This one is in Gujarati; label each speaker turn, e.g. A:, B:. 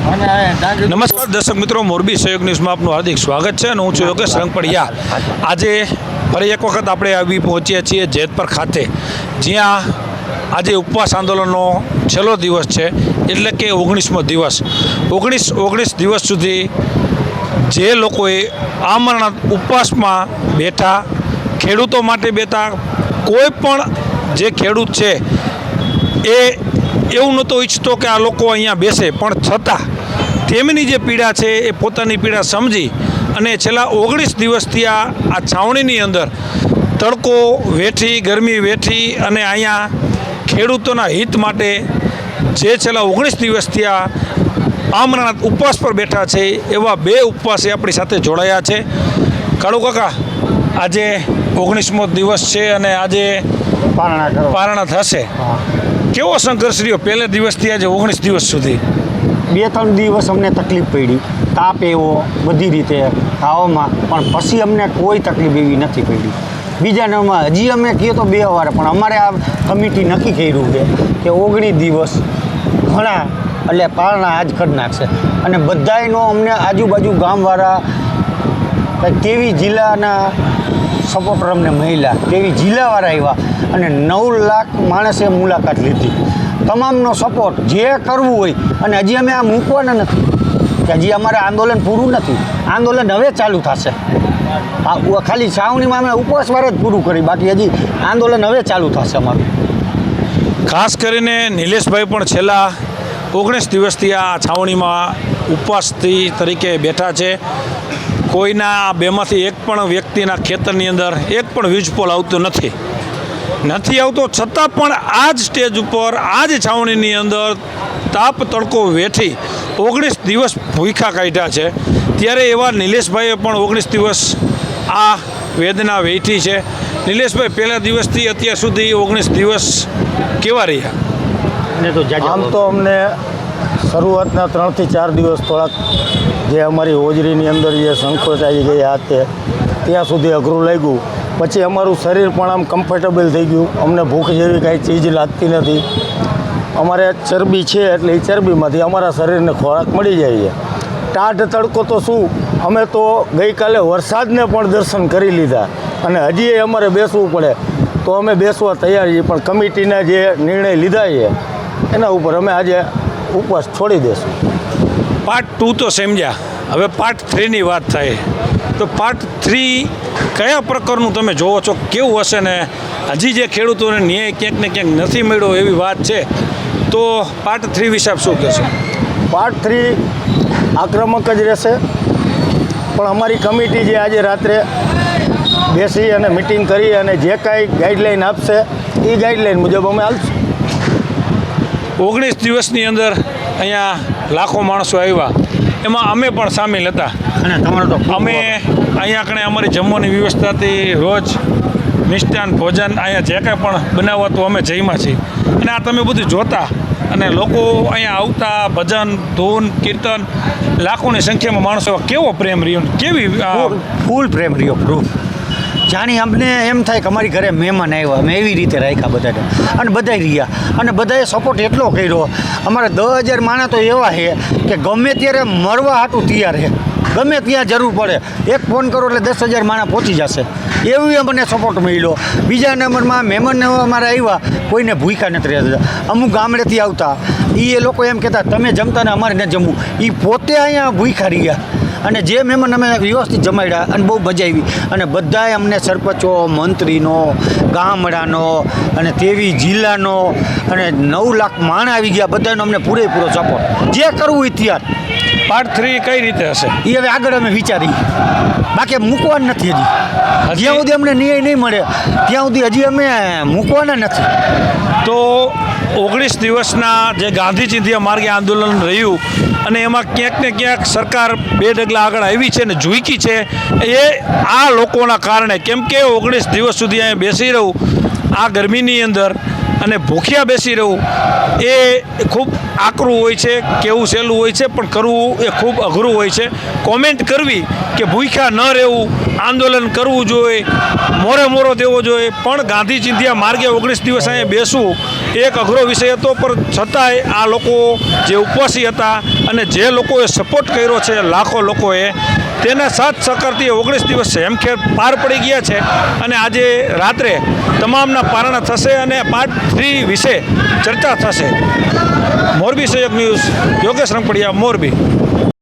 A: નમસ્કાર દર્શક મિત્રો, મોરબી સહયોગ ન્યૂઝમાં આપનું હાર્દિક સ્વાગત છે અને હું છું યોગેશ રંગપડિયા. આજે ફરી એક વખત આપણે આવી પહોંચ્યા છીએ જેતપર ખાતે, જ્યાં આજે ઉપવાસ આંદોલનનો છેલ્લો દિવસ છે, એટલે કે 19મો દિવસ. 19 દિવસ સુધી જે લોકોએ આમરણ ઉપવાસમાં બેઠા, ખેડૂતો માટે બેઠા, કોઈ પણ જે ખેડૂત છે એ એવું નહોતો ઈચ્છતો કે આ લોકો અહીંયા બેસે, પણ છતાં તેમની જે પીડા છે એ પોતાની પીડા સમજી અને છેલ્લા 19 દિવસથી આ છાવણીની અંદર તડકો વેઠી, ગરમી વેઠી અને અહીંયા ખેડૂતોના હિત માટે જે છેલ્લા 19 દિવસથી આમરણ ઉપવાસ પર બેઠા છે, એવા બે ઉપવાસી આપણી સાથે જોડાયા છે. કાળુ કાકા, આજે 19મો દિવસ છે અને આજે પારણા થશે. કેવો સંઘર્ષ રહ્યો પહેલે દિવસથી આજે 19 દિવસ સુધી?
B: 2-3 દિવસ અમને તકલીફ પડી, તાપ એવો બધી રીતે ખાવામાં, પણ પછી અમને કોઈ તકલીફ એવી નથી પડી. બીજા નંબરમાં હજી અમે કહીએ તો 2 વાર, પણ અમારે આ કમિટી નક્કી કર્યું છે કે 19 દિવસ ઘણા એટલે પારણા આજ કરી નાખશે. અને બધાયનો અમને આજુબાજુ ગામવાળા તેવી જિલ્લાના સપોર્ટર અમને મહિલા તેવી જિલ્લાવાળા આવ્યા અને 9 લાખ માણસે મુલાકાત લીધી. તમામનો સપોર્ટ જે કરવું હોય, અને હજી અમે આ મૂકવાના નથી કે હજી અમારે આંદોલન પૂરું નથી. આંદોલન હવે ચાલુ થશે. ખાલી છાવણીમાં અમે ઉપવાસવાર જ પૂરું કરી, બાકી હજી આંદોલન હવે ચાલુ થશે અમારું.
A: ખાસ કરીને નિલેશભાઈ પણ છેલ્લા 19 દિવસથી આ છાવણીમાં ઉપવાસથી તરીકે બેઠા છે. કોઈના બેમાંથી એક પણ વ્યક્તિના ખેતરની અંદર એક પણ વીજપોલ આવતો નથી આવતો, છતાં પણ આ જ સ્ટેજ ઉપર આ જ છાવણીની અંદર તાપ તડકો વેઠી 19 દિવસ ભૂખ્યા કાઢ્યા છે. ત્યારે એવા નિલેશભાઈએ પણ 19 દિવસ આ વેદના વેઠી છે. નિલેશભાઈ, પહેલા દિવસથી અત્યાર સુધી 19 દિવસ કેવા રહ્યા?
C: આમ તો અમને શરૂઆતના 3 થી 4 દિવસ થોડાક જે અમારી હોજરીની અંદર જે સંકોચ આવી ગયા હતા ત્યાં સુધી અઘરું લાગ્યું. પછી અમારું શરીર પણ આમ કમ્ફર્ટેબલ થઈ ગયું. અમને ભૂખ જેવી કાંઈ ચીજ લાગતી નથી. અમારે ચરબી છે એટલે એ ચરબીમાંથી અમારા શરીરને ખોરાક મળી જાય છે. ટાઢ તડકો તો શું, અમે તો ગઈકાલે વરસાદને પણ દર્શન કરી લીધા અને હજી અમારે બેસવું પડે તો અમે બેસવા તૈયાર છીએ, પણ કમિટીના જે નિર્ણય લીધા છે એના ઉપર અમે આજે ઉપવાસ છોડી દઈશું.
A: પાર્ટ 2 તો સમજ્યા, હવે પાર્ટ 3ની વાત થાય તો પાર્ટ 3 કયા પ્રકારનું તમે જોવો છો? કેવું હશે ને હજી જે ખેડૂતોને ન્યાય ક્યાંક ને ક્યાંક નથી મળ્યો એવી વાત છે, તો પાર્ટ 3 વિશે આપ શું કહેશો?
C: પાર્ટ 3 આક્રમક જ રહેશે, પણ અમારી કમિટી જે આજે રાત્રે બેસી અને મિટિંગ કરી અને જે કાંઈ ગાઈડલાઈન આપશે એ ગાઈડલાઈન મુજબ અમે હાલશું.
A: 19 દિવસની અંદર અહીંયા લાખો માણસો આવ્યા, એમાં અમે પણ સામેલ હતા.
B: અને તમારો તો
A: અમે અહીંયા કણે અમારી જમવાની વ્યવસ્થા હતી, રોજ મિષ્ટાન ભોજન અહીંયા જે કાંઈ પણ બનાવતું અમે જઈમાં છીએ. અને આ તમે બધું જોતા અને લોકો અહીંયા આવતા, ભજન, ધૂન, કીર્તન, લાખોની સંખ્યામાં માણસો, કેવો પ્રેમ રહ્યો, કેવી
B: ફૂલ પ્રેમ રહ્યો. પ્રૂફ જાણી અમને એમ થાય કે અમારી ઘરે મહેમાન આવ્યા, અમે એવી રીતે રાખ્યા બધાને, અને બધાય રહ્યા અને બધાએ સપોર્ટ એટલો કર્યો. અમારે 10,000 માણસ તો એવા છે કે ગમે ત્યારે મરવા હાટું તૈયાર છે, ગમે ત્યાં જરૂર પડે એક ફોન કરો એટલે 10,000 માણસ પહોંચી જશે, એવી અમને સપોર્ટ મળ્યો. બીજા નંબરમાં મહેમાન અમારે આવ્યા, કોઈને ભૂખ્યા નથી રહેતા. અમુક ગામડેથી આવતા એ લોકો એમ કહેતા તમે જમતા ને અમારે ન જમવું, એ પોતે અહીંયા ભૂખ્યા રહ્યા. અને જે મહેમાન અમે વ્યવસ્થિત જમાડ્યા અને બહુ મજા આવી. અને બધાએ અમને સરપંચો, મંત્રીનો, ગામડાનો અને તેવી જિલ્લાનો અને 9 લાખ માણ આવી ગયા, બધાનો અમને પૂરેપૂરો સપોર્ટ. જે કરવું હોય ત્યાં.
A: પાર્ટ 3 કઈ રીતે હશે
B: એ હવે આગળ અમે વિચારી, બાકી મૂકવાનું નથી. હજી જ્યાં સુધી અમને ન્યાય નહીં મળે ત્યાં સુધી હજી અમે મૂકવાના નથી.
A: તો 19 દિવસના જે ગાંધી ચિંધ્યા માર્ગે આંદોલન રહ્યું અને એમાં ક્યાંક ને ક્યાંક સરકાર 2 ડગલા આગળ આવી છે ને ઝૂકી છે, એ આ લોકોના કારણે. કેમ કે 19 દિવસ સુધી અહીંયા બેસી રહું આ ગરમીની અંદર, અને ભૂખ્યા બેસી રહેવું એ ખૂબ આકરું હોય છે, કેવું સહેલું હોય છે, પણ કરવું એ ખૂબ અઘરું હોય છે. કોમેન્ટ કરવી કે ભૂખ્યા ન રહેવું, આંદોલન કરવું જોઈએ, મોરો દેવો જોઈએ, પણ ગાંધી ચિંધ્યા માર્ગે 19 દિવસ અહીંયા બેસવું એક અઘરો વિષય હતો. પણ છતાંય આ લોકો જે ઉપવાસી હતા અને જે લોકોએ સપોર્ટ કર્યો છે લાખો લોકોએ, તેના સાથ સહકારથી 19 દિવસ હેમખેર પાર પડી ગયા છે. અને આજે રાત્રે તમામના પારણા થશે અને પાર્ટ 3 વિશે ચર્ચા થશે. મોરબી સહયોગ ન્યૂઝ, યોગેશ રંગપડિયા, મોરબી.